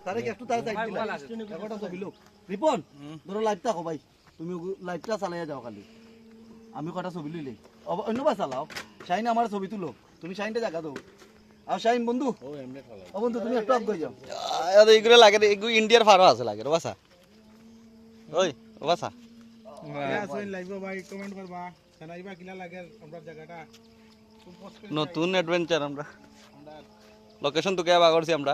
তারে কি একটু তারে সাইড দিলা একটা ছবি লোক রিপন ধরো লাইটটা কো ভাই তুমি লাইটটা চালাইয়া যাও খালি আমি কটা ছবি লইলে অন্যবার চালাও শাইন আমার ছবি তুলো তুমি শাইনটা জায়গা দাও আর শাইন বন্ধু ও বন্ধু তুমি একটু আগ যাও আরে এগুলো লাগে রে এগুলো ইন্ডিয়ার ফারো আছে লাগে রে বাসা ওই ও বাসা লাইভ ভাই কমেন্ট করবা জানাইবা কিলা লাগে আমরা জায়গাটা নতুন অ্যাডভেঞ্চার আমরা লোকেশন তো কেবা করছি আমরা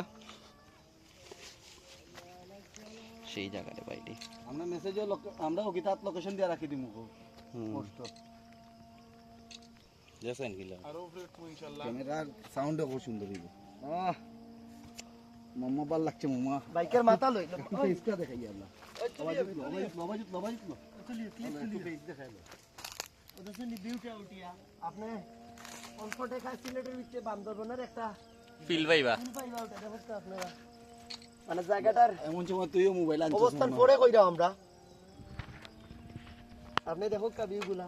সেই জায়গাতে বাইরে আমরা মেসেজে আমরা ওকিতাত লোকেশন দিয়া রাখি দিমু পোস্ট জেসেন কিলা আরো ফ্রেট ইনশাআল্লাহ ক্যামেরার সাউন্ড খুব সুন্দর হইব মাম্মা ভাল লাগছে মাম্মা বাইকের মাথা লই ইসকা দেখাই আল্লাহ আওয়াজ আপনি অল্প টাকা সিলেটের ভিতরে বান্দরবনের একটা ফিল পাইবা ফুল পাইবা ওটা দেখো তো আপনারা মানে জায়গাটার এমন সময় তুইও মোবাইল আনছিস অবস্থান পরে কইরাও আমরা আপনি দেখো কাবিগুলা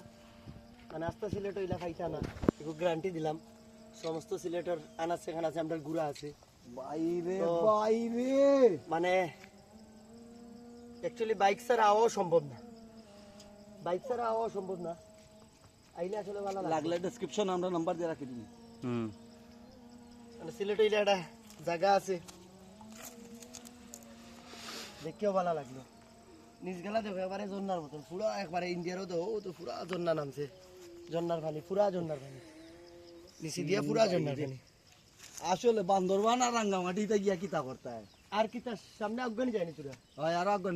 মানে আস্তে সিলেট হইলা খাইতা না একটু গ্যারান্টি দিলাম সমস্ত সিলেটের আনাজ সেখানে আছে আমরা গুড়া আছে বাইরে তো বাইরে মানে অ্যাকচুয়ালি বাইক ছাড়া আওয়াও সম্ভব না বাইক ছাড়া আওয়াও সম্ভব না আইলে আসলে ভালো লাগে লাগলে ডেসক্রিপশন আমরা নাম্বার দিয়ে রাখি দিবি মানে সিলেট হইলে একটা জায়গা আছে দেখেও ভালো লাগলো নিজ গেলা দেখো এবারে জন্নার মতন পুরো একবারে ইন্ডিয়ারও তো ও তো পুরা জন্না নামছে জন্নার পানি পুরা জন্নার পানি নিচে দিয়া পুরা জন্নার পানি আসলে বান্দরবান আর রাঙ্গামাটিতে গিয়া কিতা করতে হয় আর কি তার সামনে অজ্ঞানী যায়নি তোরা হয় আরো আগে